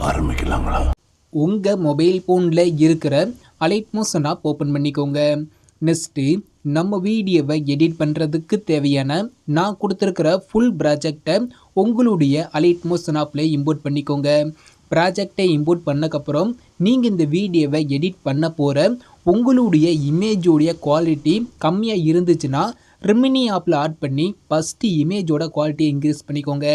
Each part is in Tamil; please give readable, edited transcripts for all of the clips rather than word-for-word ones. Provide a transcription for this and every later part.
ஆரம்பிக்கலாங்களா? உங்கள் மொபைல் ஃபோனில் இருக்கிற அலைட் மோஷன் ஆப் ஓப்பன் பண்ணிக்கோங்க. நெக்ஸ்ட்டு நம்ம வீடியோவை எடிட் பண்ணுறதுக்கு தேவையான நான் கொடுத்துருக்கிற ஃபுல் ப்ராஜெக்டை உங்களுடைய அலைட் மோஷன் ஆப்பில் இம்போர்ட் பண்ணிக்கோங்க. ப்ராஜெக்டை இம்போர்ட் பண்ணக்கப்புறம் நீங்கள் இந்த வீடியோவை எடிட் பண்ண போகிற உங்களுடைய இமேஜோடைய குவாலிட்டி கம்மியாக இருந்துச்சுன்னா ரெமினி ஆப்பில் ஆட் பண்ணி ஃபஸ்ட்டு இமேஜோட குவாலிட்டியை இன்க்ரீஸ் பண்ணிக்கோங்க.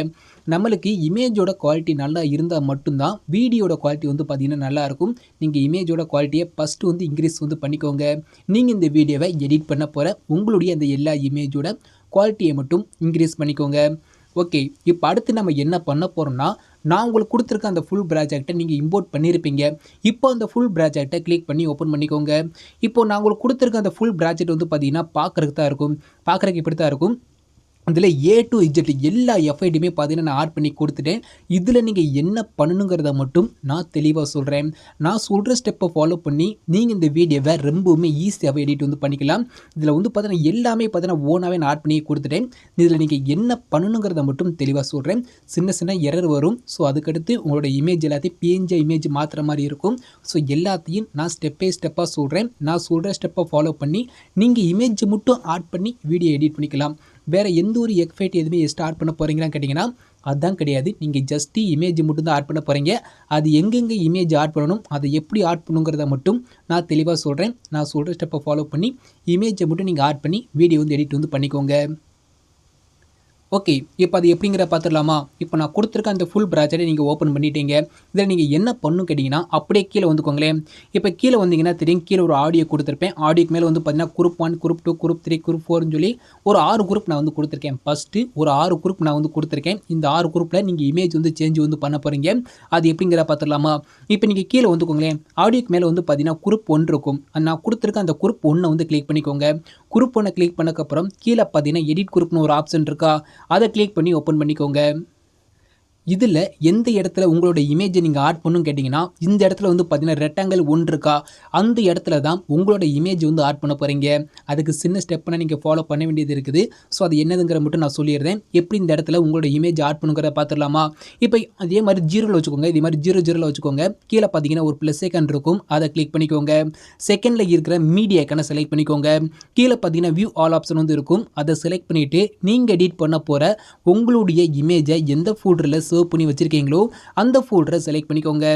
நம்மளுக்கு இமேஜோட குவாலிட்டி நல்லா இருந்தால் மட்டும்தான் வீடியோட குவாலிட்டி பார்த்திங்கன்னா நல்லாயிருக்கும். நீங்கள் இமேஜோட குவாலிட்டியை ஃபஸ்ட்டு இன்க்ரீஸ் பண்ணிக்கோங்க. நீங்கள் இந்த வீடியோவை எடிட் பண்ண போகிற உங்களுடைய அந்த எல்லா இமேஜோட குவாலிட்டியை மட்டும் இன்க்ரீஸ் பண்ணிக்கோங்க. ஓகே, இப்போ அடுத்து நம்ம என்ன பண்ண போகிறோம்னா, நான் உங்களுக்கு கொடுத்துருக்க அந்த ஃபுல் ப்ராஜெக்டை நீங்கள் இம்போர்ட் பண்ணியிருப்பீங்க. இப்போ அந்த ஃபுல் ப்ராஜெக்டை கிளிக் பண்ணி ஓப்பன் பண்ணிக்கோங்க. இப்போ நான் உங்களுக்கு கொடுத்துருக்க அந்த ஃபுல் ப்ராஜெக்ட் பார்த்திங்கன்னா பார்க்குறதுக்கு தான் இருக்கும். பார்க்குறதுக்கு இப்படி தான் இருக்கும். இதில் A to Z எல்லா எஃபைட்டுமே பார்த்தீங்கன்னா நான் ஆட் பண்ணி கொடுத்துட்டேன். இதில் நீங்கள் என்ன பண்ணணுங்கிறத மட்டும் நான் தெளிவாக சொல்கிறேன். நான் சொல்கிற ஸ்டெப்பை ஃபாலோ பண்ணி நீங்கள் இந்த வீடியோவை ரொம்பவுமே ஈஸியாகவே எடிட் பண்ணிக்கலாம். இதில் பார்த்தீங்கன்னா எல்லாமே பார்த்தீங்கன்னா ஓனாகவே நான் ஆட் பண்ணி கொடுத்துட்டேன். இதில் நீங்கள் என்ன பண்ணணுங்கிறத மட்டும் தெளிவாக சொல்கிறேன். சின்ன சின்ன எரர் வரும். ஸோ அதுக்கடுத்து உங்களோட இமேஜ் எல்லாத்தையும் PNG இமேஜ் மாற்றுற மாதிரி இருக்கும். ஸோ எல்லாத்தையும் நான் ஸ்டெப் பை ஸ்டெப்பாக சொல்கிறேன். நான் சொல்கிற ஸ்டெப்பை ஃபாலோ பண்ணி நீங்கள் இமேஜ் மட்டும் ஆட் பண்ணி வீடியோ எடிட் பண்ணிக்கலாம். வேறு எந்த ஒரு எஃபெக்ட் எதுவுமே ஸ்டார்ட் பண்ண போகிறீங்களான்னு கேட்டிங்கன்னா அதுதான் கிடையாது. நீங்கள் ஜஸ்ட்டு இமேஜ் மட்டும் தான் ஆட் பண்ண போகிறீங்க. அது எங்கெங்கே இமேஜ் ஆட் பண்ணணும், அதை எப்படி ஆட் பண்ணுங்கிறத மட்டும் நான் தெளிவாக சொல்கிறேன். நான் சொல்கிற ஸ்டெப்பை ஃபாலோ பண்ணி இமேஜை மட்டும் நீங்கள் ஆட் பண்ணி வீடியோ எடிட் பண்ணிக்கோங்க. ஓகே, இப்போ அது எப்படிங்கிற பார்த்துடலாமா? இப்போ நான் கொடுத்துருக்க அந்த ஃபுல் ப்ராஜெக்டை நீங்கள் ஓப்பன் பண்ணிட்டீங்க. இதில் நீங்கள் என்ன பண்ணணும் கேட்டிங்கன்னா அப்படியே கீழே வந்துக்கோங்களேன். இப்போ கீழே வந்தீங்கன்னா தெரியும், கீழே ஒரு ஆடியோ கொடுத்துருப்பேன். ஆடியோக்கு மேலே பார்த்தீங்கன்னா குரூப் 1, குரூப் 2, குரூப் 3, குரூப் 4ன்னு சொல்லி ஒரு 6 குரூப் நான் கொடுத்துருக்கேன். ஃபஸ்ட்டு ஒரு 6 குரூப் நான் கொடுத்துருக்கேன். இந்த 6 குரூப்பில் நீங்கள் இமேஜ் சேஞ்ச் பண்ண போகிறீங்க. அது எப்படிங்கிற பார்த்துடலாமா? இப்போ நீங்கள் கீழே வந்துக்கோங்களேன். ஆடியோக்கு மேலே பார்த்தீங்கன்னா குரூப் 1 இருக்கும். நான் கொடுத்துருக்க அந்த குரூப் 1 கிளிக் பண்ணிக்கோங்க. குரூப் 1 கிளிக் பண்ணக்கப்புறம் கீழே பார்த்தீங்கன்னா எடிட் குரூப்னு ஒரு ஆப்ஷன் இருக்கா, அதை கிளிக் பண்ணி ஓப்பன் பண்ணிக்கோங்க. இதில் எந்த இடத்துல உங்களோட இமேஜை நீங்கள் ஆட் பண்ணணும்னு கேட்டிங்கன்னா இந்த இடத்துல பார்த்தீங்கன்னா ரெக்டாங்கிள் 1 இருக்கா, அந்த இடத்துல தான் உங்களோட இமேஜ் ஆட் பண்ண போகிறீங்க. அதுக்கு சின்ன ஸ்டெப்னா நீங்கள் ஃபாலோ பண்ண வேண்டியது இருக்குது. ஸோ அது என்னதுங்கிற மட்டும் நான் சொல்லிடுறேன். எப்படி இந்த இடத்துல உங்களோட இமேஜ் ஆட் பண்ணுங்கிறத பார்த்துடலாமா? இப்போ அதே மாதிரி 0ல் வச்சுக்கோங்க. இதே மாதிரி 0 வச்சுக்கோங்க. கீழே பார்த்தீங்கன்னா ஒரு ப்ளஸ் ஐக்கான் இருக்கும், அதை கிளிக் பண்ணிக்கோங்க. செகண்டில் இருக்கிற மீடியா ஐக்கானை செலக்ட் பண்ணிக்கோங்க. கீழே பார்த்தீங்கன்னா வியூ ஆல் ஆப்ஷன் இருக்கும், அதை செலக்ட் பண்ணிவிட்டு நீங்கள் எடிட் பண்ண போகிற உங்களுடைய இமேஜை எந்த ஃபோல்டரில் சேவ் பண்ணி வச்சிருக்கீங்களோ அந்த ஃபோல்டரை செலக்ட் பண்ணிக்கோங்க.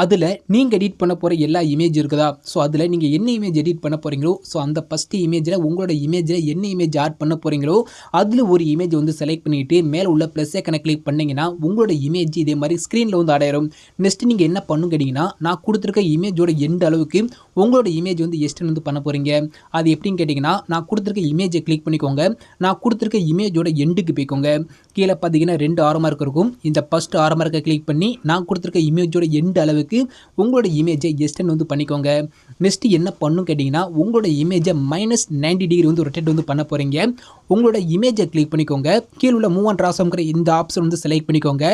அதில் நீங்கள் எடிட் பண்ண போகிற எல்லா இமேஜ் இருக்குதா, ஸோ அதில் நீங்கள் என்ன இமேஜ் எடிட் பண்ண போகிறீங்களோ, ஸோ அந்த ஃபஸ்ட்டு இமேஜில் உங்களோட இமேஜில் என்ன இமேஜ் ஆட் பண்ண போகிறீங்களோ அதில் ஒரு இமேஜ் செலக்ட் பண்ணிவிட்டு மேலே உள்ள ப்ளஸ் ஐக்கனை கிளிக் பண்ணிங்கன்னா உங்களோட இமேஜ் இதே மாதிரி ஸ்க்ரீனில் ஆடாயிரும். நெக்ஸ்ட்டு நீங்கள் என்ன பண்ணணும் கேட்டிங்கன்னா நான் கொடுத்துருக்க இமேஜோட எந்த அளவுக்கு உங்களோட இமேஜ் எக்ஸ்டெண்ட் பண்ண போகிறீங்க. அது எப்படின்னு கேட்டிங்கன்னா நான் கொடுத்துருக்க இமேஜை கிளிக் பண்ணிக்கோங்க. நான் கொடுத்துருக்க இமேஜோட எண்டுக்கு போய்க்கோங்க. கீழே பார்த்தீங்கன்னா 2 ஆரோ மார்க் இருக்கும். இந்த ஃபஸ்ட் ஆரோ மார்க்கை கிளிக் பண்ணி நான் கொடுத்துருக்க இமேஜோட எண்டு அளவுக்கு உங்களோட இமேஜை எக்ஸ்டெண்ட் பண்ணிக்கோங்க. நெக்ஸ்ட் என்ன பண்ணணும் கேட்டிங்கன்னா உங்களோட இமேஜை -90 டிகிரி ரொட்டேட் பண்ண போகிறீங்க. உங்களோட இமேஜை கிளிக் பண்ணிக்கோங்க. கீழே உள்ள மூவ் அண்ட் ட்ரான்ஸ்ஃபார்ம்ங்கிற இந்த ஆப்ஷன் செலக்ட் பண்ணிக்கோங்க.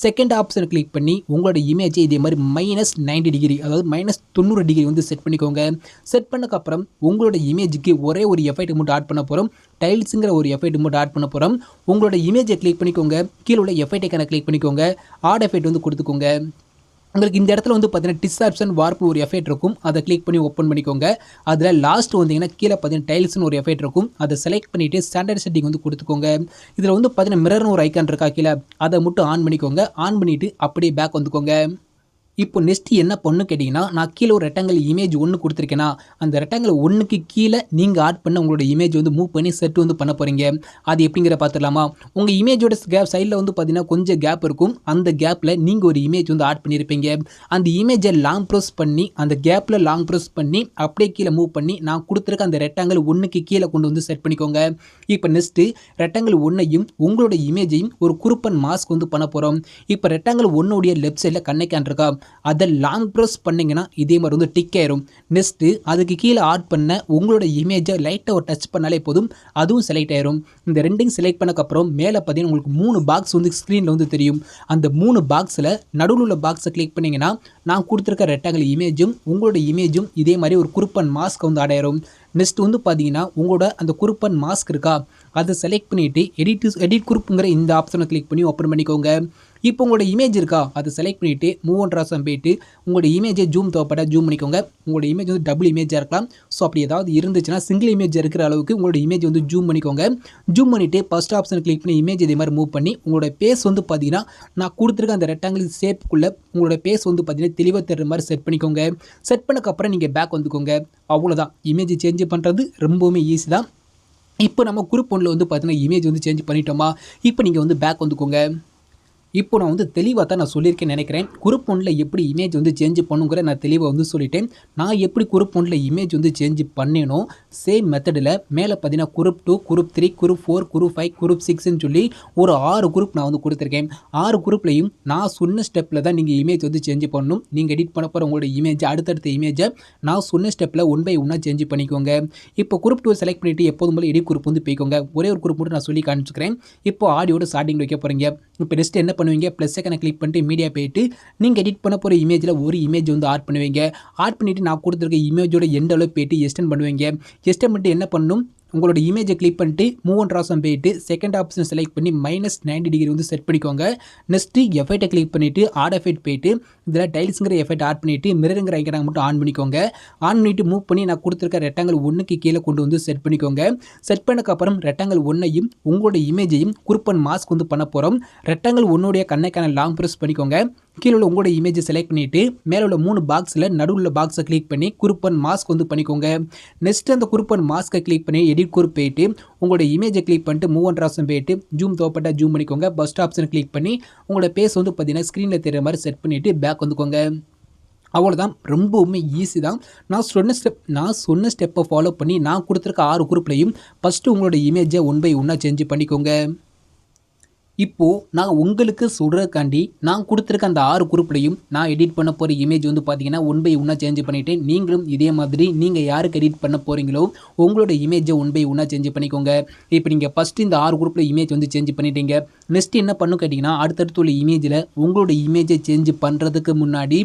செகண்ட் ஆப்ஷனை கிளிக் பண்ணி உங்களோட இமேஜை இதே மாதிரி -90 டிகிரி அதாவது -90 டிகிரி செட் பண்ணிக்கோங்க. செட் பண்ணக்கப்புறம் உங்களோட இமேஜுக்கு ஒரே ஒரு எஃபெக்ட் மட்டும் ஆட் பண்ண போகிறோம். டைல்ஸுங்கிற ஒரு எஃபெக்ட் மட்டும் ஆட் பண்ண போகிறோம். உங்களோட இமேஜை கிளிக் பண்ணிக்கோங்க. கீழே உள்ள எஃபெக்ட் ஐக்கானை கிளிக் பண்ணிக்கோங்க. ஆட் எஃபெக்ட் கொடுத்துக்கோங்க. உங்களுக்கு இந்த இடத்துல பார்த்தீங்கன்னா டிஸ்ஆப்ஷன் வார்ப்பு ஒரு எஃபெக்ட் இருக்கும், அதை கிளிக் பண்ணி ஓப்பன் பண்ணிக்கோங்க. அதில் லாஸ்ட் வந்தீங்கன்னா கீழே பார்த்தீங்கன்னா டைல்ஸ்னு ஒரு எஃபெக்ட் இருக்கும், அதை செலக்ட் பண்ணிவிட்டு ஸ்டாண்டர்ட் செட்டிங் கொடுத்துக்கோங்க. இதில் பார்த்தீங்கன்னா மிரர்னு ஒரு ஐக்கான் இருக்கா கீழே, அதை மட்டும் ஆன் பண்ணிக்கோங்க. ஆன் பண்ணிவிட்டு அப்படியே பேக் வந்துக்கோங்க. இப்போ நெக்ஸ்ட் என்ன பண்ணு கேட்டிங்கன்னா நான் கீழே ஒரு ரெக்டாங்கிள் இமேஜ் 1 கொடுத்துருக்கேன்னா அந்த ரெக்டாங்கிள் 1க்கு கீழே நீங்கள் ஆட் பண்ண உங்களோட இமேஜ் மூவ் பண்ணி செட் பண்ண போகிறீங்க. அது எப்படிங்கிற பார்த்துடலாமா? உங்கள் இமேஜோட கேப் சைடில் பார்த்தீங்கன்னா கொஞ்சம் கேப் இருக்கும். அந்த கேப்பில் நீங்கள் ஒரு இமேஜ் ஆட் பண்ணியிருப்பீங்க. அந்த இமேஜை லாங் ப்ரெஸ் பண்ணி அந்த கேப்பில் லாங் ப்ரெஸ் பண்ணி அப்படியே கீழே மூவ் பண்ணி நான் கொடுத்துருக்க அந்த ரெக்டாங்கிள் 1க்கு கீழே கொண்டு செட் பண்ணிக்கோங்க. இப்போ நெக்ஸ்ட்டு ரெக்டாங்கிள் 1ஐயும் உங்களோட இமேஜையும் ஒரு குரூப்பன் மாஸ்க் பண்ண போகிறோம். இப்போ ரெக்டாங்கிள் 1உடைய லெஃப்ட் சைடில் கண்ணைக்கான் இருக்கா, அதை லாங் ப்ரெஸ் பண்ணிங்கன்னா இதே மாதிரி டிக் ஆயிரும். நெக்ஸ்ட்டு அதுக்கு கீழே ஆட் பண்ண உங்களோட இமேஜை லைட்டாக ஒரு டச் பண்ணாலே போதும், அதுவும் செலக்ட் ஆயிரும். இந்த ரெண்டையும் செலக்ட் பண்ணக்கப்புறம் மேலே பார்த்தீங்கன்னா உங்களுக்கு 3 பாக்ஸ் ஸ்க்ரீனில் தெரியும். அந்த 3 பாக்ஸில் நடுவில் உள்ள பாக்ஸை கிளிக் பண்ணிங்கன்னா நான் கொடுத்துருக்க ரெக்டாங்கிள் இமேஜும் உங்களோட இமேஜும் இதே மாதிரி ஒரு குரூப்பன் மாஸ்க் ஆட் ஆயிரும். நெக்ஸ்ட் பார்த்தீங்கன்னா உங்களோட அந்த குரூப்பன் மாஸ்க் இருக்கா, அதை செலக்ட் பண்ணிவிட்டு எடிட் குரூப்புங்கிற இந்த ஆப்ஷனை கிளிக் பண்ணி ஓப்பன் பண்ணிக்கோங்க. இப்போ உங்களோட இமேஜ் இருக்கா, அதை செலக்ட் பண்ணிவிட்டு மூவ் அண்ட் ராசம் போயிட்டு உங்களோட இமேஜை ஜூம் தேவைப்பட ஜூம் பண்ணிக்கோங்க. உங்களோட இமேஜ் வந்து டபுள் இமேஜாக இருக்கலாம். ஸோ அப்படி ஏதாவது இருந்துச்சுன்னா சிங்கிள் இமேஜ் இருக்கிற அளவுக்கு உங்களோட இமேஜ் வந்து ஜூம் பண்ணிக்கோங்க. ஜூம் பண்ணிவிட்டு ஃபஸ்ட் ஆப்ஷன் கிளிக் பண்ணி இமேஜ் இதே மாதிரி மூவ் பண்ணி உங்களோட பேஸ் வந்து பார்த்தீங்கன்னா நான் கொடுத்துருக்க அந்த ரெக்டாங்கிள் ஷேப்புக்குள்ளே உங்களோட பேஸ் வந்து பார்த்தீங்கன்னா தெளிவாக தெரிகிற மாதிரி செட் பண்ணிக்கோங்க. செட் பண்ணக்கப்புறம் நீங்கள் பேக் வந்துக்கோங்க. அவ்வளோதான். இமேஜ் சேஞ்ச் பண்ணுறது ரொம்பவுமே ஈஸி தான். இப்போ நம்ம குரூப் ஒன்றில் வந்து பார்த்தீங்கன்னா இமேஜ் வந்து சேஞ்ச் பண்ணிட்டோமா, இப்போ நீங்கள் வந்து பேக் வந்துக்கோங்க. இப்போ நான் வந்து தெளிவாக தான் நான் சொல்லியிருக்கேன்னு நினைக்கிறேன். குரூப் ஒன்றில் எப்படி இமேஜ் வந்து சேஞ்ச் பண்ணுங்கிற நான் தெளிவாக வந்து சொல்லிட்டேன். நான் எப்படி குரூப் ஒன்றில் இமேஜ் வந்து சேஞ்ச் பண்ணேனோ சேம் மெத்தடில் மேலே பார்த்தீங்கன்னா group 2, group 3, group 4, group 5, group 6ன்னு சொல்லி ஒரு 6 குரூப் நான் வந்து கொடுத்துருக்கேன். 6 குரூப்லையும் நான் சொன்ன ஸ்டெப்பில் தான் நீங்கள் இமேஜ் வந்து சேஞ்ச் பண்ணணும். நீங்கள் எடிட் பண்ண போகிற உங்களோட இமேஜ் அடுத்தடுத்த இமேஜை நான் சொன்ன ஸ்டெப்பில் 1 by 1 சேஞ்ச் பண்ணிக்கோங்க. இப்போ குரூப் 2 செலக்ட் பண்ணிவிட்டு எப்போதும் போல எடிட் குரூப் வந்து போய்க்கோங்க. ஒரே ஒரு குரூப் மட்டும் நான் சொல்லி காமிச்சுக்கிறேன். இப்போ ஆடியோட ஸ்டார்டிங் வைக்க போகிறீங்க. இப்போ நெக்ஸ்ட் என்ன பண்ணுவீங்க, ப்ளஸ் செகண்ட் கிளிக் பண்ணிட்டு மீடியா போயிட்டு நீங்கள் எடிட் பண்ண போகிற இமேஜில் ஒரு இமேஜ் வந்து ஆட் பண்ணுவீங்க. ஆட் பண்ணிவிட்டு நான் கொடுத்துருக்க இமேஜோட எண்ட் அளவு போயிட்டு எக்ஸ்டெண்ட் பண்ணுவீங்க. எக்ஸ்டெண்ட் பண்ணிட்டு என்ன பண்ணணும், உங்களோட இமேஜை கிளிக் பண்ணிட்டு மூவ் அண்ட் ராசம் போயிட்டு செகண்ட் ஆப்ஷன் செலக்ட் பண்ணி -90° வந்து செட் பண்ணிக்கோங்க. நெக்ஸ்ட்டு எஃபெக்ட்டை கிளிக் பண்ணிவிட்டு ஆட் எஃபெக்ட் போயிட்டு இதில் டைல்ஸுங்கிற எஃபெக்ட் ஆட் பண்ணிவிட்டு மிரருங்கிற ஐக்கனை மட்டும் ஆன் பண்ணிக்கோங்க. ஆன் பண்ணிவிட்டு மூவ் பண்ணி நான் கொடுத்துருக்க ரெக்டாங்கிள் 1க்கு கீழே கொண்டு வந்து செட் பண்ணிக்கோங்க. செட் பண்ணக்கப்புறம் ரெக்டாங்கிள் 1ஐயும் உங்களோட இமேஜையும் குரூப் அண்ட் மாஸ்க் வந்து பண்ண போகிறோம். ரெக்டாங்கிள் 1உடைய கண்ணைக்கான லாங் ப்ரெஸ் பண்ணிக்கோங்க. கீழே உள்ள உங்களோட இமேஜை செலக்ட் பண்ணிவிட்டு மேலே உள்ள 3 பாக்ஸில் நடுவில் பாக்ஸை கிளிக் பண்ணி குரூப் அண்ட் மாஸ்க் வந்து பண்ணிக்கோங்க. நெக்ஸ்ட் அந்த குரூப் அண்ட் மாஸ்க்கை கிளிக் பண்ணி எடிட் குரூப் போயிட்டு உங்களோட இமேஜை கிளிக் பண்ணிட்டு மூவ் அண்ட் ராசம் போயிட்டு ஜூம் தேவைப்பட்ட ஜூம் பண்ணிக்கோங்க. ஃபர்ஸ்ட் ஆப்ஷனை கிளிக் பண்ணி உங்களோட பேஸ் வந்து பார்த்தீங்கன்னா ஸ்க்ரீனில் தெரிகிற மாதிரி செட் பண்ணிவிட்டு பேக் வந்துக்கோங்க. அவ்வளோதான். ரொம்பவுமே ஈஸி தான். நான் சொன்ன ஸ்டெப்பை ஃபாலோ பண்ணி நான் கொடுத்துருக்க 6 குரூப்லையும் ஃபஸ்ட்டு உங்களோட இமேஜை 1 by 1 சேஞ்ச் பண்ணிக்கோங்க. இப்போது நான் உங்களுக்கு சொல்கிறதுக்காண்டி நான் கொடுத்துருக்க அந்த 6 குரூப்லையும் நான் எடிட் பண்ண போகிற இமேஜ் வந்து பார்த்தீங்கன்னா 1 by 1 சேஞ்ச் பண்ணிவிட்டு நீங்களும் இதே மாதிரி நீங்கள் யாருக்கு எடிட் பண்ண போகிறீங்களோ உங்களோட இமேஜை 1 by 1 சேஞ்ச் பண்ணிக்கோங்க. இப்போ நீங்கள் ஃபஸ்ட்டு இந்த 6 குரூப்பில் இமேஜ் வந்து சேஞ்ச் பண்ணிட்டீங்க. நெக்ஸ்ட் என்ன பண்ணணும் கேட்டிங்கன்னா அடுத்தடுத்து உள்ள இமேஜில் உங்களோட இமேஜை சேஞ்ச் பண்ணுறதுக்கு முன்னாடி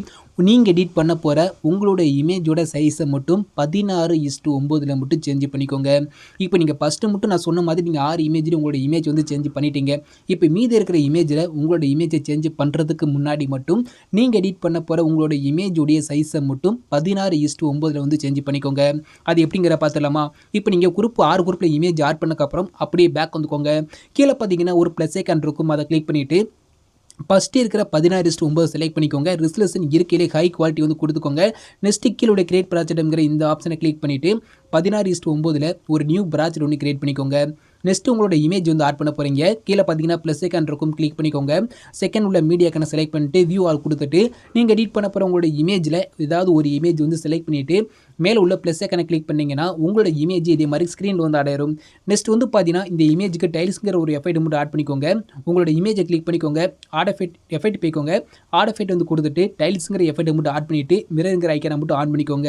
நீங்கள் எடிட் பண்ண போகிற உங்களோட இமேஜோட சைஸை மட்டும் 16:9 மட்டும் சேஞ்ச் பண்ணிக்கோங்க. இப்போ நீங்கள் ஃபஸ்ட்டு மட்டும் நான் சொன்ன மாதிரி நீங்கள் 6 இமேஜில் உங்களோட இமேஜ் வந்து சேஞ்ச் பண்ணிட்டீங்க. இப்போ மீதி இருக்கிற இமேஜில் உங்களோட இமேஜை சேஞ்ச் பண்ணுறதுக்கு முன்னாடி மட்டும் நீங்கள் எடிட் பண்ண போகிற உங்களோட இமேஜோடைய சைஸை மட்டும் 16:9 வந்து சேஞ்ச் பண்ணிக்கோங்க. அது எப்படிங்கிற பார்த்துலாமா? இப்போ நீங்கள் 6 குரூப்பில் இமேஜ் ஆட் பண்ணக்கப்புறம் அப்படியே பேக் வந்துக்கோங்க. கீழே பார்த்தீங்கன்னா ஒரு ப்ளஸ் ஐக்கான் இருக்கும், அதை கிளிக் பண்ணிவிட்டு ஃபஸ்ட்டு இருக்கிற 16:9 செலக்ட் பண்ணிக்கோங்க. ரெசல்யூஷன் இருக்கையிலே ஹை குவாலிட்டி வந்து கொடுத்துக்கோங்க. நெக்ஸ்ட்டு கீழே கிரியேட் ப்ராஜெக்ட்ங்கிற இந்த ஆப்ஷனை கிளிக் பண்ணிவிட்டு 16:9 ஒரு நியூ ப்ராஜெக்ட் ஒன்று கிரியேட் பண்ணிக்கோங்க. நெக்ஸ்ட்டு உங்களோட இமேஜ் வந்து ஆட் பண்ண போகிறீங்க. கீழே பார்த்தீங்கன்னா ப்ளஸ் ஐக்கான் இருக்கும், கிளிக் பண்ணிக்கோங்க. செகண்ட் உள்ள மீடியாக்கான செலக்ட் பண்ணிட்டு வியூ ஆல் கொடுத்துட்டு நீங்கள் எடிட் பண்ண போகிற உங்களோட இமேஜில் ஏதாவது ஒரு இமேஜ் வந்து செலக்ட் பண்ணிவிட்டு மேலே உள்ள ப்ளஸ் ஐக்கானை கிளிக் பண்ணிங்கன்னா உங்களோட இமேஜ் இதே மாதிரி ஸ்க்ரீனில் வந்து அடையிடும். நெக்ஸ்ட் வந்து பார்த்தீங்கன்னா இந்த இமேஜுக்கு டைல்ஸுங்கிற ஒரு எஃபெக்ட் மட்டும் ஆட் பண்ணிக்கோங்க. உங்களோட இமேஜை கிளிக் பண்ணிக்கோங்க. ஆட் எஃபெக்ட் போய்க்கோங்க. ஆட் எஃபெக்ட் வந்து கொடுத்துட்டு டைல்ஸுங்கிற எஃபெக்ட் மட்டும் ஆட் பண்ணிவிட்டு மிரருங்கிற ஐக்கானை மட்டும் ஆன் பண்ணிக்கோங்க.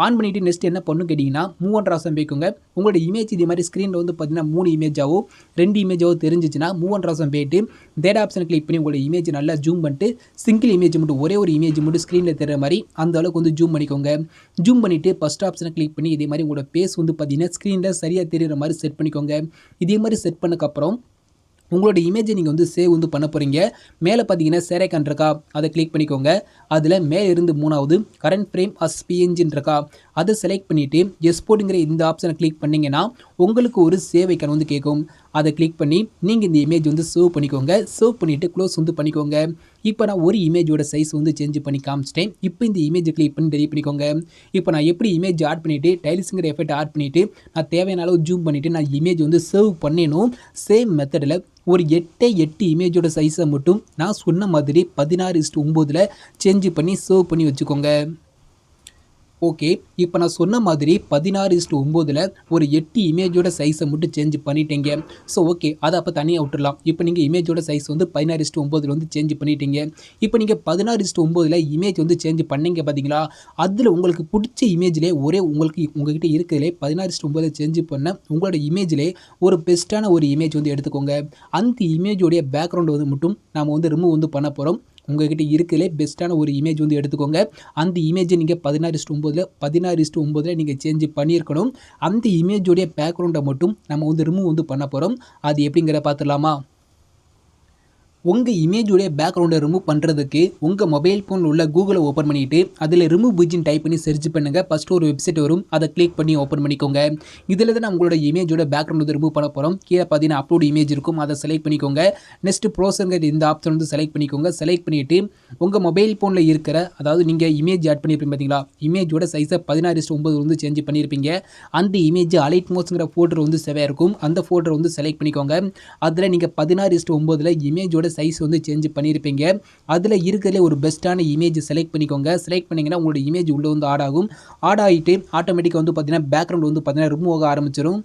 ஆன் பண்ணிவிட்டு நெக்ஸ்ட் என்ன பண்ணணும் கேட்டிங்கன்னா மூவ் அண்ட் ராசம் போய்க்கோங்க. உங்களோட இமேஜ் இதே மாதிரி ஸ்க்ரீனில் வந்து பார்த்தீங்கன்னா 3 இமேஜாவோ 2 இமேஜாவோ தெரிஞ்சிச்சுன்னா மூவ் அண்ட் ராசம் போயிட்டு டேட் ஆப்ஷனை கிளிக் பண்ணி உங்களோட இமேஜ் நல்லா ஜூம் பண்ணிட்டு சிங்கிள் இமேஜ் மட்டும் ஒரே ஒரு இமேஜ் மட்டும் ஸ்க்ரீனில் தெரிகிற மாதிரி அந்த அளவுக்கு வந்து ஜூம் பண்ணிக்கோங்க. ஜூம் பண்ணிவிட்டு ஃபஸ்ட் ஆப்ஷனை கிளிக் பண்ணி இதே மாதிரி உங்களோட பேஸ் வந்து பார்த்தீங்கன்னா ஸ்க்ரீனில் சரியாக தெரிகிற மாதிரி செட் பண்ணிக்கோங்க. இதே மாதிரி செட் பண்ணக்கப்புறம் உங்களோட இமேஜை நீங்கள் வந்து சேவ் வந்து பண்ண போகிறீங்க. மேலே பார்த்தீங்கன்னா ஷேர் ஐக்கான் இருக்கா, அதை கிளிக் பண்ணிக்கோங்க. அதில் மேலே இருந்து 3வது கரண்ட் ஃப்ரேம் அஸ் பிஎன்ஜின்னு இருக்கா, அதை செலக்ட் பண்ணிவிட்டு எக்ஸ்போர்ட்டுங்கிற இந்த ஆப்ஷனை கிளிக் பண்ணிங்கன்னா உங்களுக்கு ஒரு சேவ் ஐக்கான் வந்து கேட்கும். அதை கிளிக் பண்ணி நீங்கள் இந்த இமேஜ் வந்து சேவ் பண்ணிக்கோங்க. சேவ் பண்ணிவிட்டு க்ளோஸ் வந்து பண்ணிக்கோங்க. இப்போ நான் ஒரு இமேஜோட சைஸ் வந்து சேஞ்ச் பண்ணி காமிச்சிட்டேன். இப்போ இந்த இமேஜை கிளிக் பண்ணி டெலிட் பண்ணிக்கோங்க. இப்போ நான் எப்படி இமேஜ் ஆட் பண்ணிவிட்டு டைல்ஸுங்கிற எஃபெக்ட் ஆட் பண்ணிவிட்டு நான் தேவையான அளவு ஜூம் பண்ணிவிட்டு நான் இமேஜ் வந்து சேவ் பண்ணேனும் சேம் மெத்தடில் ஒரு 8 இமேஜோட சைஸை மட்டும் நான் சொன்ன மாதிரி 16:9 சேஞ்ச் பண்ணி சேவ் பண்ணி வச்சுக்கோங்க. ஓகே, இப்போ நான் சொன்ன மாதிரி 16:9 ஒரு 8 இமேஜோட சைஸை மட்டும் சேஞ்ச் பண்ணிட்டீங்க. ஸோ ஓகே, அதை அப்போ தனியாக விட்டுடலாம். இப்போ நீங்கள் இமேஜோட சைஸ் வந்து 16:9 வந்து சேஞ்ச் பண்ணிட்டீங்க. இப்போ நீங்கள் 16:9 இமேஜ் வந்து சேஞ்ச் பண்ணீங்க பார்த்தீங்களா, அதில் உங்களுக்கு பிடிச்ச இமேஜ்லேயே உங்கள்கிட்ட இருக்கிறதுலே 16:9 சேஞ்ச் பண்ண உங்களோட இமேஜ்லேயே ஒரு பெஸ்ட்டான ஒரு இமேஜ் வந்து எடுத்துக்கோங்க. அந்த இமேஜோடைய பேக்ரவுண்ட் வந்து மட்டும் நாம் வந்து ரிமூவ் வந்து பண்ண போகிறோம். உங்ககிட்ட இருக்கிறதுலே பெஸ்ட்டான ஒரு இமேஜ் வந்து எடுத்துக்கோங்க. அந்த இமேஜை நீங்கள் 16:9 நீங்கள் சேஞ்ச் பண்ணியிருக்கணும். அந்த இமேஜோடைய பேக்ரவுண்டை மட்டும் நம்ம வந்து ரிமூவ் வந்து பண்ண போகிறோம். அது எப்படிங்கிற பார்த்துடலாமா? உங்கள் இமேஜோடைய பேக்ரவுண்டை ரிமூவ் பண்ணுறதுக்கு உங்கள் மொபைல் ஃபோனில் உள்ள கூகுளை ஓப்பன் பண்ணிவிட்டு அதில் ரிமூவ் பிஜின்னு டைப் பண்ணி சர்ச் பண்ணுங்கள். ஃபஸ்ட்டு ஒரு வெப்சைட் வரும், அதை கிளிக் பண்ணி ஓப்பன் பண்ணிக்கோங்க. இதில் தான் உங்களோட இமேஜோட பேக்ரவுண்ட் வந்து ரிமூவ் பண்ண போகிறோம். கீழே பார்த்தீங்கன்னா அப்லோட் இமேஜ் இருக்கும், அதை செலக்ட் பண்ணிக்கோங்க. நெக்ஸ்ட் ப்ரோசருங்கிற இந்த ஆப்ஷன் வந்து செலக்ட் பண்ணிக்கோங்க. செலக்ட் பண்ணிவிட்டு உங்கள் மொபைல் ஃபோனில் இருக்கிற, அதாவது நீங்கள் இமேஜ் ஆட் பண்ணியிருப்பீங்க பார்த்தீங்களா, இமேஜோட சைஸை 16:9 வந்து சேஞ்ச் பண்ணியிருப்பீங்க. அந்த இமேஜ் அலைட் மோஸ்ங்கிற ஃபோல்டர் வந்து சேவையாக இருக்கும். அந்த ஃபோல்டர் வந்து செலக்ட் பண்ணிக்கோங்க. அதில் நீங்கள் 16:9 இமேஜோட சைஸ் வந்து சேஞ்ச் பண்ணியிருப்பீங்க. அதில் இருக்கிறதுல ஒரு பெஸ்ட்டான இமேஜ் செலக்ட் பண்ணிக்கோங்க. செலக்ட் பண்ணிங்கன்னா உங்களோட இமேஜ் உள்ளே வந்து ஆட் ஆகும். ஆட் ஆகிட்டு ஆட்டோமேட்டிக்காக வந்து பார்த்தீங்கன்னா பேக்ரவுண்ட் வந்து பார்த்தீங்கன்னா ரிமூவ் ஆக ஆரம்பிச்சிடும்.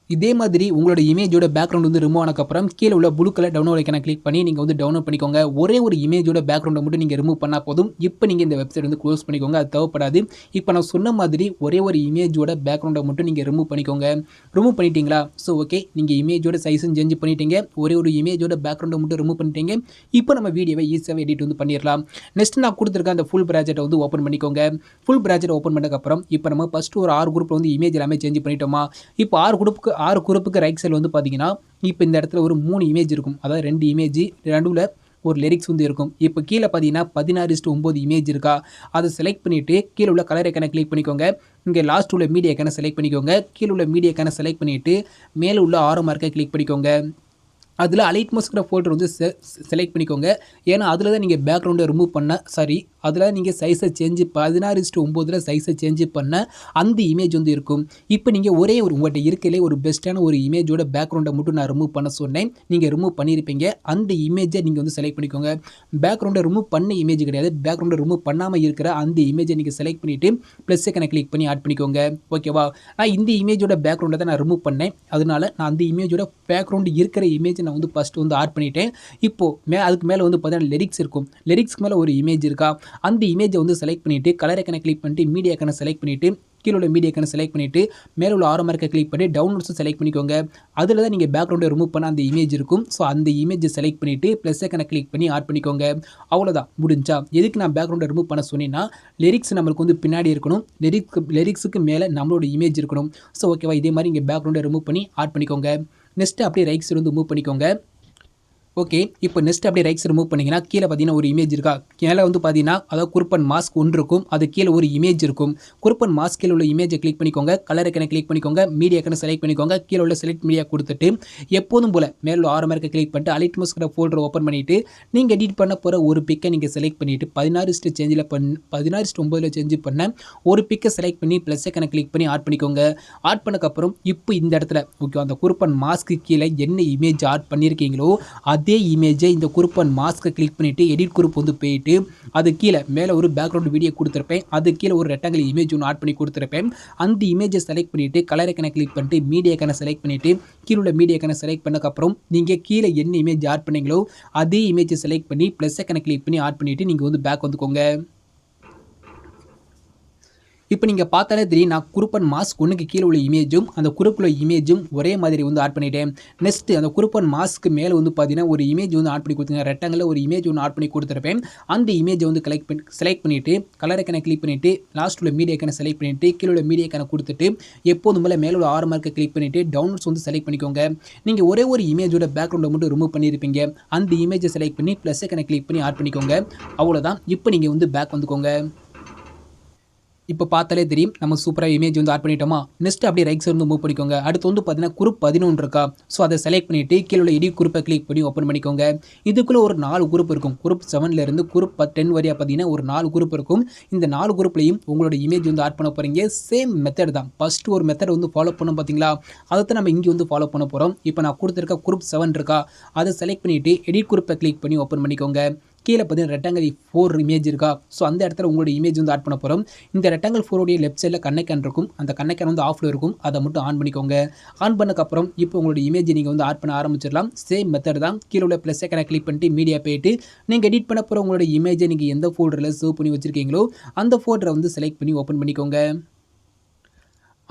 இதே மாதிரி உங்களோட இமேஜோட பேக்ரவுண்ட் வந்து ரிமூவ் ஆனதுக்கப்புறம் கீழே உள்ள ப்ளூ கலர் டவுன்லோட் ஐக்கானை கிளிக் பண்ணி நீங்கள் வந்து டவுன்லோட் பண்ணிக்கோங்க. ஒரே ஒரு இமேஜோட பேக்ரவுண்டை மட்டும் நீங்கள் ரிமூவ் பண்ணால் போதும். இப்போ நீங்கள் இந்த வெப்சைட் வந்து க்ளோஸ் பண்ணிக்கோங்க, அது தேவைப்படாது. இப்போ நான் சொன்ன மாதிரி ஒரே ஒரு இமேஜோட பேக்ரவுண்டை மட்டும் நீங்கள் ரிமூவ் பண்ணிக்கோங்க. ரிமூவ் பண்ணிட்டீங்களா? ஸோ ஓகே, நீங்கள் இமேஜோட சைஸும் சேஞ்ச் பண்ணிட்டீங்க, ஒரே ஒரு இமேஜோட பேக்ரவுண்டை மட்டும் ரிமூவ் பண்ணிட்டீங்க. இப்போ நம்ம வீடியோவை ஈஸியாக எடிட் வந்து பண்ணிடலாம். நெக்ஸ்ட் நான் கொடுத்துருக்க அந்த ஃபுல் ப்ராஜெக்ட்டை வந்து ஓப்பன் பண்ணிக்கோங்க. ஃபுல் ப்ராஜெக்ட் ஓப்பன் பண்ணதுக்கப்புறம் இப்போ நம்ம ஃபஸ்ட்டு ஒரு 6 குரூப்பில் வந்து இமேஜ் எல்லாமே சேஞ்ச் பண்ணிட்டோமா? இப்போ 6 குரூப்புக்கு ரைட் சைடில் வந்து பார்த்தீங்கன்னா இப்போ இந்த இடத்துல ஒரு 3 இமேஜ் இருக்கும். அதாவது 2 இமேஜ், நடுவில் ஒரு லிரிக்ஸ் வந்து இருக்கும். இப்போ கீழே பார்த்தீங்கன்னா 16:9 இமேஜ் இருக்கா, அதை செலக்ட் பண்ணிவிட்டு கீழே உள்ள கலர் ஐக்கானை கிளிக் பண்ணிக்கோங்க. இங்கே லாஸ்ட் உள்ள மீடியா ஐக்கானை செலக்ட் பண்ணிக்கோங்க. கீழே உள்ள மீடியா ஐக்கானை செலக்ட் பண்ணிவிட்டு மேலே உள்ள ஆரோ மார்க்கை கிளிக் பண்ணிக்கோங்க. அதில் அலைட் மோஸ்ங்கிற ஃபோல்டர் வந்து செலக்ட் பண்ணிக்கோங்க. ஏன்னா அதில் தான் நீங்கள் பேக்ரவுண்டை ரிமூவ் பண்ண, அதில் நீங்கள் சைஸை சேஞ்ச் 16:9 சைஸை சேஞ்ச் பண்ண அந்த இமேஜ் வந்து இருக்கும். இப்போ நீங்கள் ஒரே ஒரு உங்கள்கிட்ட இருக்கிறதுலே ஒரு பெஸ்ட்டான ஒரு இமேஜோட பேக்ரவுண்டை மட்டும் நான் ரிமூவ் பண்ண சொன்னேன். நீங்கள் ரிமூவ் பண்ணியிருப்பீங்க. அந்த இமேஜை நீங்கள் வந்து செலக்ட் பண்ணிக்கோங்க. பேக்ரவுண்டை ரிமூவ் பண்ண இமேஜ் கிடையாது, பேக்ரவுண்டை ரிமூவ் பண்ணாமல் இருக்கிற அந்த இமேஜை நீங்கள் செலக்ட் பண்ணிவிட்டு ப்ளஸ் ஐக்கானை கிளிக் பண்ணி ஆட் பண்ணிக்கோங்க. ஓகேவா? நான் இந்த இமேஜோட பேக்ரவுண்டை தான் நான் ரிமூவ் பண்ணேன். அதனால நான் அந்த இமேஜோட பேக்ரவுண்டு இருக்கிற இமேஜை நான் வந்து ஃபஸ்ட்டு வந்து ஆட் பண்ணிட்டேன். இப்போது அதுக்கு மேலே வந்து பார்த்தீங்கன்னா லிரிக்ஸ் இருக்கும். லிரிக்ஸ்க்கு மேலே ஒரு இமேஜ் இருக்கா, அந்த இமேஜை வந்து செலக்ட் பண்ணிவிட்டு கலர் ஐக்கானை கிளிக் பண்ணிட்டு மீடியா ஐக்கானை செலக்ட் பண்ணிவிட்டு கீழே உள்ள மீடியா ஐக்கானை செலக்ட் பண்ணிவிட்டு மேலே உள்ள ஆரோ மார்க்கை கிளிக் பண்ணி டவுன்லோட்ஸும் செலக்ட் பண்ணிக்கோங்க. அதில் தான் நீங்கள் பேக்ரவுண்டை ரிமூவ் பண்ண அந்த இமேஜ் இருக்கும். ஸோ அந்த இமேஜை செலக்ட் பண்ணிவிட்டு ப்ளஸ் ஐக்கானை கிளிக் பண்ணி ஆட் பண்ணிக்கோங்க. அவ்வளோதான், முடிஞ்சா. எதுக்கு நான் பேக்ரவுண்டை ரிமூவ் பண்ண சொன்னேன்னா, லிரிக்ஸ் நம்மளுக்கு வந்து பின்னாடி இருக்கணும், லிரிக்ஸுக்கு மேலே நம்மளோட இமேஜ் இருக்கணும். ஸோ ஓகேவா? இதே மாதிரி இங்கே பேக்ரவுண்டை ரிமூவ் பண்ணி ஆட் பண்ணிக்கோங்க. நெக்ஸ்ட்டு அப்படியே ரைட் சைடு வந்து மூவ் பண்ணிக்கோங்க. ஓகே, இப்போ நெக்ஸ்ட் அப்படியே ரைட் சைடு மூவ் பண்ணிங்கன்னா கீழே பார்த்தீங்கன்னா ஒரு இமேஜ் இருக்கா, கீழே வந்து பார்த்தீங்கன்னா அதாவது குருப்பன் மாஸ்க் ஒன்று இருக்கும், அது கீழே ஒரு இமேஜ் இருக்கும். குருப்பன் மாஸ்க் கீழே உள்ள இமேஜை கிளிக் பண்ணிக்கோங்க. கலர் ஐக்கானை கிளிக் பண்ணிக்கோங்க. மீடியா ஐக்கானை செலக்ட் பண்ணிக்கோங்க. கீழே உள்ள செலக்ட் மீடியா கொடுத்துட்டு எப்போதும் போல் மேலே ஆரோ மார்க்கை கிளிக் பண்ணிட்டு அலைட் மோஸ்ங்கிற ஃபோல்டர் ஓப்பன் பண்ணிவிட்டு நீங்கள் எடிட் பண்ண போகிற ஒரு பிக்கை நீங்கள் செலக்ட் பண்ணிவிட்டு 16:9 சேஞ்ச் பண்ண ஒரு பிக்கை செலக்ட் பண்ணி ப்ளஸ் ஐக்கானை கிளிக் பண்ணி ஆட் பண்ணிக்கோங்க. ஆட் பண்ணக்கப்புறம் இப்போ இந்த இடத்துல ஓகே, அந்த குருப்பன் மாஸ்க்கு கீழே என்ன இமேஜ் ஆட் பண்ணியிருக்கீங்களோ அதே இமேஜை இந்த குரூப்பன் மாஸ்க்கை கிளிக் பண்ணிவிட்டு எடிட் குரூப் வந்து போயிட்டு அது கீழே மேலே ஒரு பேக்ரவுண்ட் வீடியோ கொடுத்துருப்பேன். அது கீழே ஒரு ரெக்டாங்கிள் இமேஜ் ஒன்று ஆட் பண்ணி கொடுத்துருப்பேன். அந்த இமேஜை செலக்ட் பண்ணிவிட்டு கலர் ஐக்கானை கிளிக் பண்ணிட்டு மீடியா ஐக்கானை செலக்ட் பண்ணிவிட்டு கீழே உள்ள மீடியா ஐக்கானை செலக்ட் பண்ணக்கப்புறம் நீங்கள் கீழே என்ன இமேஜ் ஆட் பண்ணீங்களோ அதே இமேஜை செலக்ட் பண்ணி ப்ளஸ் ஐக்கானை கிளிக் பண்ணி ஆட் பண்ணிவிட்டு நீங்கள் வந்து பேக் வந்துக்கோங்க. இப்போ நீங்கள் பார்த்தாலே தெரியும், நான் குருப்பன் மாஸ்க் ஒன்றுக்கு கீழே உள்ள இமேஜும் அந்த குரூப்பில் இமேஜும் ஒரே மாதிரி வந்து ஆட் பண்ணிட்டேன். நெக்ஸ்ட்டு அந்த குருப்பன் மாஸ்க்கு மேலே வந்து பார்த்தீங்கன்னா ஒரு இமேஜ் வந்து ஆட் பண்ணி கொடுத்துங்க. ரெக்டாங்கில் ஒரு இமேஜ் ஒன்று ஆட் பண்ணி கொடுத்துருப்பேன். அந்த இமேஜை வந்து செலக்ட் பண்ணிவிட்டு கலர் ஐக்கானை கிளிக் பண்ணிவிட்டு லாஸ்ட் உள்ள மீடியா ஐக்கானை செலக்ட் பண்ணிவிட்டு கீழே உள்ள மீடியா ஐக்கானை கொடுத்துட்டு எப்போதும் மேலே உள்ள ஆரோ மார்க்கை கிளிக் பண்ணிவிட்டு டவுன்லோட்ஸ் வந்து செலக்ட் பண்ணிக்கோங்க. நீங்கள் ஒரே ஒரு இமேஜோட பேக்ரவுண்டை மட்டும் ரிமூவ் பண்ணியிருப்பீங்க. அந்த இமேஜை செலக்ட் பண்ணி ப்ளஸ் ஐக்கானை கிளிக் பண்ணி ஆட் பண்ணிக்கோங்க. அவ்வளோதான். இப்போ நீங்கள் வந்து பேக் வந்துக்கோங்க. இப்போ பார்த்தாலே தெரியும், நம்ம சூப்பராக இமேஜ் வந்து ஆட் பண்ணிட்டோமா. நெக்ஸ்ட் அப்படியே ரைட் சைடு வந்து மூவ் பண்ணிக்கோங்க. அடுத்து வந்து பார்த்தீங்கன்னா குரூப் 11 இருக்கா, ஸோ அதை செலக்ட் பண்ணிவிட்டு கீழே உள்ள எடிட் குரூப்பை கிளிக் பண்ணி ஓப்பன் பண்ணிக்கோங்க. இதுக்குள்ளே ஒரு 4 குரூப் இருக்கும். குரூப் 7லேருந்து குரூப் 10 வரையா பார்த்தீங்கன்னா ஒரு 4 குரூப் இருக்கும். இந்த 4 குரூப்லையும் உங்களோட இமேஜ் வந்து ஆட் பண்ண போகிறீங்க. சேம் மெத்தட் தான். ஃபஸ்ட்டு ஒரு மெத்தட் வந்து ஃபாலோ பண்ணோம் பார்த்தீங்களா, அதை தான் நம்ம இங்கே வந்து ஃபாலோ பண்ண போகிறோம். இப்போ நான் கொடுத்துருக்க குரூப் 7 இருக்கா, அதை செலக்ட் பண்ணிவிட்டு எடிட் குரூப்பை கிளிக் பண்ணி ஓப்பன் பண்ணிக்கோங்க. கீழே பார்த்தீங்கன்னா ரெக்டாங்கிள் 4 இமேஜ் இருக்கா, ஸோ அந்த இடத்துல உங்களோட இமேஜ் வந்து ஆட் பண்ண போகிறோம். இந்த ரெக்டாங்கிள் 4 லெஃப்ட் சைடில் கண்ணெக்கன் இருக்கும். அந்த கண்ணெக்கன் வந்து ஆஃபில் இருக்கும். அதை மட்டும் ஆன் பண்ணிக்கோங்க. ஆன் பண்ணக்கப்புறம் இப்போ உங்களோட இமேஜ் நீங்கள் வந்து ஆட் பண்ண ஆரம்பிச்சிடலாம். சேம் மெத்தட் தான். கீழே உள்ள ப்ளஸ் ஐக்கானை கிளிக் பண்ணிட்டு மீடியா போயிட்டு நீங்கள் எடிட் பண்ண போகிற உங்களோட இமேஜை நீங்கள் எந்த ஃபோல்டரில் சேவ் பண்ணி வச்சுருக்கீங்களோ அந்த ஃபோல்டரை வந்து செலக்ட் பண்ணி ஓப்பன் பண்ணிக்கோங்க.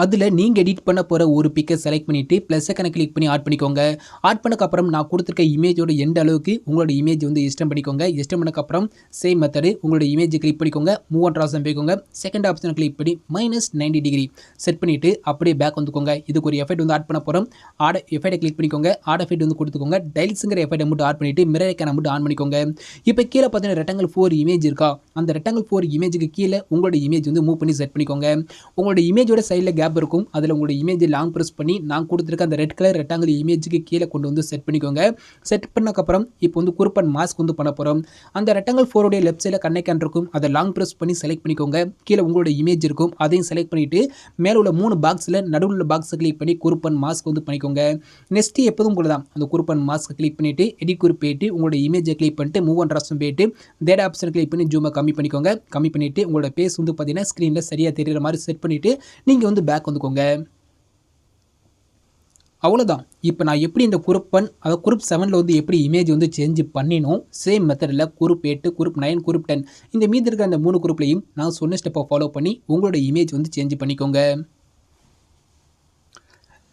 அதில் நீங்கள் எடிட் பண்ண போகிற ஒரு பிக்கை செலக்ட் பண்ணிவிட்டு ப்ளஸ் ஐக்கனை கிளிக் பண்ணி ஆட் பண்ணிக்கோங்க. ஆட் பண்ணக்கப்புறம் நான் கொடுத்துருக்க இமேஜோட எந்த அளவுக்கு உங்களோட இமேஜ் வந்து எக்ஸ்டெண்ட் பண்ணிக்கோங்க. எக்ஸ்டெண்ட் பண்ணக்கப்புறம் சேம் மெத்தடு உங்களோட இமேஜை கிளிக் பண்ணிக்கோங்க. மூவ் அண்ட் ஆப்ஷன் போய்க்கோங்க. செகண்ட் ஆப்ஷனை கிளிக் பண்ணி -90 டிகிரி செட் பண்ணிவிட்டு அப்படியே பேக் வந்துக்கோங்க. இதுக்கு ஒரு எஃபெக்ட் வந்து ஆட் பண்ண போகிறோம். எஃபெக்டை கிளிக் பண்ணிக்கோங்க. ஆட் எஃபெக்ட் வந்து கொடுத்துக்கோங்க. டைல்ஸுங்கிற எஃபெக்டை மட்டும் ஆட் பண்ணிவிட்டு மிரர் ஐக்கனை மட்டும் ஆன் பண்ணிக்கோங்க. இப்போ கீழே பார்த்தீங்கன்னா ரெக்டாங்கிள் 4 இமேஜ் இருக்கா, அந்த ரெக்டாங்கிள் 4 இமேஜுக்கு கீழே உங்களோட இமேஜ் வந்து மூவ் பண்ணி செட் பண்ணிக்கோங்க. உங்களோட இமேஜோட சைடில் கேப் இருக்கும். அதில் உங்களோட இமேஜை லாங் ப்ரெஸ் பண்ணி நான் கொடுத்துருக்க அந்த ரெட் கலர் ரெக்டாங்கிள் இமேஜுக்கு கீழே கொண்டு வந்து செட் பண்ணிக்கோங்க. செட் பண்ணக்கப்புறம் இப்போ வந்து குரூப் அண்ட் மாஸ்க் வந்து பண்ண போகிறோம். அந்த ரெக்டாங்கிள் 4 உடைய லெஃப்ட் சைடில் கண்ணெக்கான் இருக்கும். அதை லாங் ப்ரெஸ் பண்ணி செலக்ட் பண்ணிக்கோங்க. கீழே உங்களோட இமேஜ் இருக்கும். அதையும் செலக்ட் பண்ணிவிட்டு மேலே உள்ள 3 பாக்ஸில் நடுவில் உள்ள பாக்ஸை கிளிக் பண்ணி குரூப் அண்ட் மாஸ்க் வந்து பண்ணிக்கோங்க. நெக்ஸ்ட் எப்போதும் போல தான் அந்த குரூப் அண்ட் மாஸ்க் கிளிக் பண்ணிவிட்டு எடிட் குரூப் போயிட்டு உங்களோட இமேஜை கிளிக் பண்ணிட்டு மூவ் அண்ட் ஆப்ஷன் போயிட்டு டேட்டா ஆப்ஷன் கிளிக் பண்ணி ஜூமை கம்மி பண்ணிக்கோங்க. கம்மி பண்ணிவிட்டு உங்களோட பேஸ் வந்து பார்த்தீங்கன்னா ஸ்க்ரீனில் சரியாக தெரிகிற மாதிரி செட் பண்ணிவிட்டு நீங்கள் வந்து பேக் வந்துக்கோங்க. அவ்வளோதான். இப்போ நான் எப்படி இந்த குரூப் 1 அதாவது குரூப் 7 வந்து எப்படி இமேஜ் வந்து சேஞ்ச் பண்ணினோம், சேம் மெத்தடில் குரூப் 8, குரூப் 9, குரூப் 10 இந்த மீதி இருக்க அந்த 3 குரூப்லையும் நான் சொன்ன ஸ்டெப்பை ஃபாலோ பண்ணி உங்களோட இமேஜ் வந்து சேஞ்ச் பண்ணிக்கோங்க.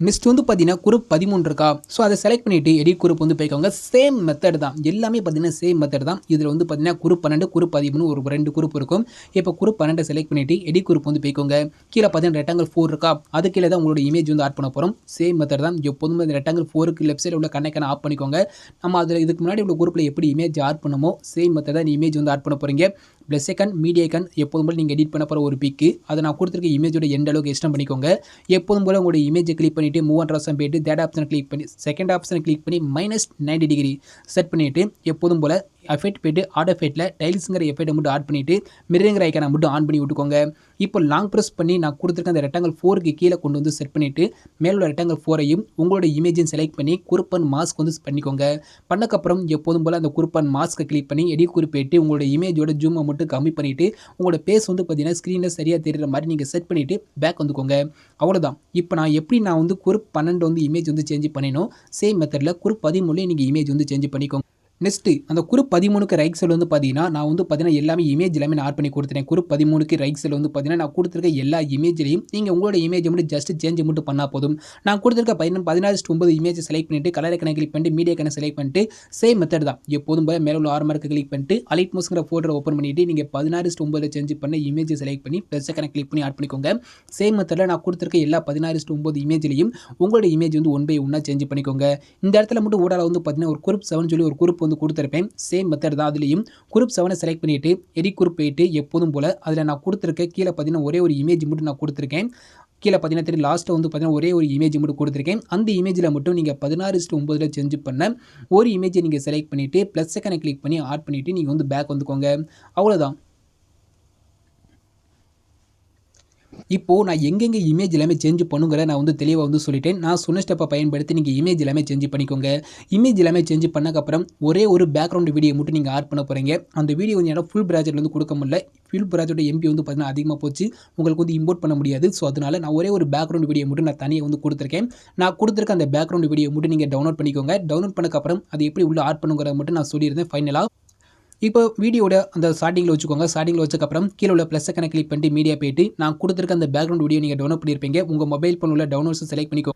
நெக்ஸ்ட் வந்து பார்த்தீங்கன்னா குரூப் 13 இருக்கா, ஸோ அதை செலக்ட் பண்ணிவிட்டு எடிட் குரூப் வந்து போய்க்கோங்க. சேம் மெத்தட் தான், எல்லாமே பார்த்தீங்கன்னா சேம் மெத்தட் தான். இதில் வந்து பார்த்தீங்கன்னா குரூப் 12, குரூப் 13 ஒரு 2 குரூப் இருக்கும். இப்போ குரூப் 12 செலக்ட் பண்ணிவிட்டு எடிட் குரூப் வந்து போய்க்கோங்க. கீழே பார்த்தீங்கன்னா ரெக்டாங்கிள் 4 இருக்கா, அது கீழே தான் உங்களோட இமேஜ் வந்து ஆட் பண்ண போகிறோம். சேம் மெத்தட் தான். எப்போதுமே இந்த ரெக்டாங்கிள் 4க்கு லெஃப்ட் சைடில் உள்ள கண்ணெக்கான ஆஃப் பண்ணிக்கோங்க. நம்ம அதில் இதுக்கு முன்னாடி உள்ள குரூப்பில் எப்படி இமேஜ் ஆட் பண்ணுமோ சேம் மெத்தட் தான் இமேஜ் வந்து ஆட் பண்ண போகிறீங்க. ப்ளஸ் ஐக்கன், மீடியா ஐக்கன், எப்போதும் போல் நீங்கள் எடிட் பண்ண போகிற ஒரு பிக்கு அதை நான் கொடுத்துருக்க இமேஜோட எந்த அளவுக்கு எக்ஸ்டெண்ட் பண்ணிக்கோங்க. எப்போதும் போல் உங்களோட இமேஜை கிளிக் பண்ணிவிட்டு மூவ் அண்ட் ஆப்ஷன் போய்ட்டு டேட்டா ஆப்ஷனை கிளிக் பண்ணி செகண்ட் ஆப்ஷனை கிளிக் பண்ணி -90 டிகிரி செட் பண்ணிவிட்டு எப்போதும் போல் எஃபெக்ட் போய்ட்டு ஆட் எஃபெக்ட்டில் டைல்ஸுங்கிற எஃபெக்ட்டை மட்டும் ஆட் பண்ணிவிட்டு மிரரிங்கிற ஐக்கனை மட்டும் ஆன் பண்ணி விட்டுக்கோங்க. இப்போ லாங் ப்ரெஸ் பண்ணி நான் கொடுத்துருக்க அந்த ரெக்டாங்கிள் 4க்கு கீழே கொண்டு வந்து செட் பண்ணிவிட்டு மேலே ரெக்டாங்கிள் 4ஐயும் உங்களோட இமேஜையும் செலக்ட் பண்ணி குரூப் அண்ட் மாஸ்க் வந்து பண்ணிக்கோங்க. பண்ணக்கப்புறம் எப்போதும் போல் அந்த குரூப் அண்ட் மாஸ்க்கை கிளிக் பண்ணி எடிட் குரூப் போய்ட்டு உங்களோட இமேஜோட ஜூமை மட்டும் கம்மி பண்ணிவிட்டு உங்களோட பேஸ் வந்து பார்த்தீங்கன்னா ஸ்க்ரீனில் சரியாக தெரிகிற மாதிரி நீங்கள் செட் பண்ணிவிட்டு பேக் வந்துக்கோங்க. அவ்வளோதான். இப்போ நான் வந்து குரூப் 12 வந்து இமேஜ் வந்து சேஞ்ச் பண்ணினோம், சேம் மெத்தடில் குரூப் 13 நீங்கள் இமேஜ் வந்து சேஞ்ச் பண்ணிக்கோங்க. நெக்ஸ்ட்டு அந்த குரூப் 13க்கு ரைட் சைடில் வந்து பார்த்தீங்கன்னா நான் வந்து பார்த்தீங்கன்னா எல்லாமே இமேஜ் எல்லாமே நான் ஆட் பண்ணி கொடுத்துட்டேன். குரூப் 13க்கு ரைட் சைடில் வந்து பார்த்தீங்கன்னா நான் கொடுத்துருக்க எல்லா இமேஜ்லையும் நீங்கள் உங்களோட இமேஜை மட்டும் ஜஸ்ட் சேஞ்ச் மட்டும் பண்ணால் போதும். நான் கொடுத்துருக்க 16:9 இமேஜை செலக்ட் பண்ணிவிட்டு கலர் ஐக்கனை கிளிக் பண்ணிட்டு மீடியா ஐக்கனை செலக்ட் பண்ணிட்டு சேம் மெத்தட் தான். எப்போதும் போல மேலே உள்ள ஆர்மருக்கு கிளிக் பண்ணிட்டு அலைட் மோஸ்ங்கிற ஃபோல்டரை ஓப்பன் பண்ணிவிட்டு நீங்கள் 16:9 சேஞ்ச் பண்ண இமேஜை செலக்ட் பண்ணி ப்ளஸ் ஐக்கனை கிளிக் பண்ணி ஆட் பண்ணிக்கோங்க. சேம் மெத்தடில் நான் கொடுத்துருக்க எல்லா 16:9 இமேஜ்லையும் உங்களோட இமேஜ் வந்து 1 by 1 சேஞ்ச் பண்ணிக்கோங்க. இந்த இடத்துல மட்டும் ஓடால வந்து பார்த்தீங்கன்னா ஒரு குரூப் 7 சொல்லி ஒரு குரூப் வந்து கொடுத்துருப்பேன். சேம் மெத்தட் தான். அதுலேயும் குரூப் 7 செலக்ட் பண்ணிவிட்டு எடிட் குரூப் போயிட்டு எப்போதும் போல் அதில் நான் கொடுத்துருக்க கீழே பார்த்தீங்கன்னா ஒரே ஒரு இமேஜ் மட்டும் நான் கொடுத்துருக்கேன். கீழே பார்த்தீங்கன்னா லாஸ்ட்டில் வந்து பார்த்தீங்கன்னா ஒரே ஒரு இமேஜ் மட்டும் கொடுத்துருக்கேன். அந்த இமேஜில் மட்டும் நீங்கள் 16:9 சேஞ்ச் பண்ண ஒரு இமேஜை நீங்கள் செலக்ட் பண்ணிவிட்டு ப்ளஸ் ஐக்கனை கிளிக் பண்ணி ஆட் பண்ணிவிட்டு நீங்கள் வந்து பேக் வந்துக்கோங்க. அவ்வளோதான். இப்போது நான் எங்கெங்கே இமேஜ் எல்லாமே சேஞ்ச் பண்ணுங்கிற நான் வந்து தெளிவாக வந்து சொல்லிட்டேன். நான் சொன்ன ஸ்டெப்பை பயன்படுத்தி நீங்கள் இமேஜ் எல்லாமே சேஞ்ச் பண்ணிக்கோங்க. இமேஜ் எல்லாமே சேஞ்ச் பண்ணக்கப்புறம் ஒரே ஒரு பேக்ரவுண்ட் வீடியோ மட்டும் நீங்கள் ஆட் பண்ண போகிறீங்க. அந்த வீடியோ வந்து என்னால் ஃபுல் ப்ராஜெக்ட் வந்து கொடுக்க முடியல. ஃபுல் ப்ராஜெக்ட் எம்பி வந்து பார்த்தீங்கன்னா அதிகமாக போச்சு, உங்களுக்கு வந்து இம்போர்ட் பண்ண முடியாது. ஸோ அதனால் நான் ஒரே ஒரு பேக்ரவுண்ட் வீடியோ மட்டும் நான் தனியாக வந்து கொடுத்துருக்கேன். நான் கொடுத்துருக்க அந்த பேக்ரவுண்ட் வீடியோ மட்டும் நீங்கள் டவுன்லோட் பண்ணிக்கோங்க. டவுன்லோட் பண்ணக்கப்புறம் அது எப்படி உள்ள ஆட் பண்ணுங்கிறத மட்டும் நான் சொல்லியிருந்தேன் ஃபைனலாக. இப்போ வீடியோட அந்த ஸ்டார்டிங்கில் வச்சுக்கோங்க. ஸ்டார்டிங்கில் வச்சக்கப்புறம் கீழே உள்ள ப்ளஸ் ஐக்கனை கிளிக் பண்ணிட்டு மீடியா போய்ட்டு நான் கொடுத்துருக்க அந்த பேக்ரவுண்ட் வீடியோ நீங்கள் டவுன்லோட் பண்ணியிருப்பீங்க. உங்கள் மொபைல் ஃபோன் உள்ள டவுன்லோட்ஸ் செலக்ட் பண்ணிக்கோ.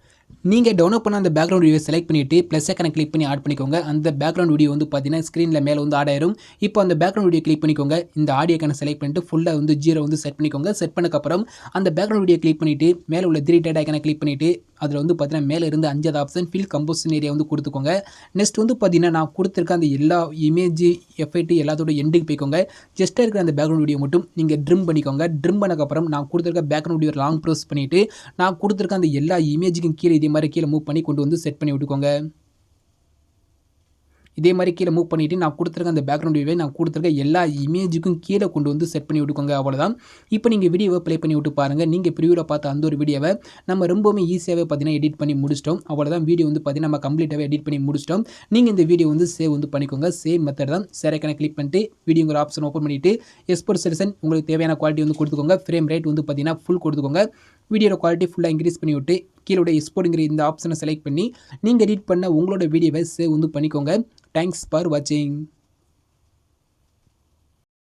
நீங்கள் டவுன்லோட் பண்ண அந்த பேக்ரவுண்ட் வீடியோ செலக்ட் பண்ணிவிட்டு ப்ளஸ் ஐக்கனை கிளிக் பண்ணி ஆட் பண்ணிக்கோங்க. அந்த பேக்ரவுண்ட் வீடியோ வந்து பார்த்தீங்கன்னா ஸ்க்ரீனில் மேலே வந்து ஆட் ஆயிரும். இப்போ அந்த பேக்ரவுண்ட் வீடியோ கிளிக் பண்ணிக்கோங்க. இந்த ஆடியோ ஐக்கனை செலக்ட் பண்ணிட்டு ஃபுல்லாக வந்து 0 வந்து செட் பண்ணிக்கோங்க. செட் பண்ணக்கப்புறம் அந்த பேக்ரவுண்ட் வீடியோ கிளிக் பண்ணிவிட்டு மேலே உள்ள 3 டாட் ஐக்கனை கிளிக் பண்ணிவிட்டு அதில் வந்து பார்த்தீங்கன்னா மேலே இருந்து 5வது ஆப்ஷன் ஃபில் கம்போசிஷன் ஏரியா வந்து கொடுத்துக்கோங்க. நெக்ஸ்ட் வந்து பார்த்தீங்கன்னா நான் கொடுத்துருக்க அந்த எல்லா இமேஜ் எஃபெக்ட் எல்லாத்தோட எண்டுக்கு போய்க்கோங்க. ஜஸ்ட்டாக இருக்கிற அந்த பேக்ரவுண்ட் வீடியோ மட்டும் நீங்கள் ட்ரிம் பண்ணிக்கோங்க. ட்ரிம் பண்ணக்கப்புறம் நான் கொடுத்துருக்க பேக்ரவுண்ட் வீடியோ லாங் ப்ரெஸ் பண்ணிவிட்டு நான் கொடுத்துருக்க அந்த எல்லா இமேஜுக்கும் கீழே இதே மாதிரி கீழே மூவ் பண்ணி கொண்டு வந்து செட் பண்ணி விட்டுக்கோங்க. இதே மாதிரி கீழே மூவ் பண்ணிவிட்டு நான் கொடுத்துருக்க அந்த பேக்ரவுண்ட் வீடியோவை நான் கொடுத்துருக்க எல்லா இமேஜுக்கும் கீழே கொண்டு வந்து செட் பண்ணி விட்டுக்கோங்க. அவ்வளோதான். இப்போ நீங்கள் வீடியோவை ப்ளே பண்ணி விட்டு பாருங்கள். நீங்கள் ப்ரிவியூவில் பார்த்த அந்த ஒரு வீடியோவை நம்ம ரொம்பவுமே ஈஸியாகவே பார்த்தீங்கன்னா எடிட் பண்ணி முடிச்சிட்டோம். அவ்வளோதான். வீடியோ வந்து பார்த்தீங்கன்னா நம்ம கம்ப்ளீட்டாகவே எடிட் பண்ணி முடிச்சிட்டோம். நீங்கள் இந்த வீடியோ வந்து சேவ் வந்து பண்ணிக்கோங்க. சேம் மெத்தட் தான். ஷேர் ஐக்கனை கிளிக் பண்ணிட்டு வீடியோங்கிற ஆப்ஷன் ஓப்பன் பண்ணிவிட்டு எக்ஸ்போர்ட் செலக்ஷன் உங்களுக்கு தேவையான குவாலிட்டி வந்து கொடுத்துக்கோங்க. ஃப்ரேம் ரேட் வந்து பார்த்தீங்கன்னா ஃபுல் கொடுத்துக்கோங்க. வீடியோட குவாலிட்டி ஃபுல்லாக இன்க்ரீஸ் பண்ணி விட்டு கீழே எக்ஸ்போர்ட்டுங்கிற இந்த ஆப்ஷனை செலக்ட் பண்ணி நீங்கள் எடிட் பண்ண உங்களோட வீடியோவை சேவ் வந்து பண்ணிக்கோங்க. தேங்க்ஸ் ஃபார் வாட்சிங்.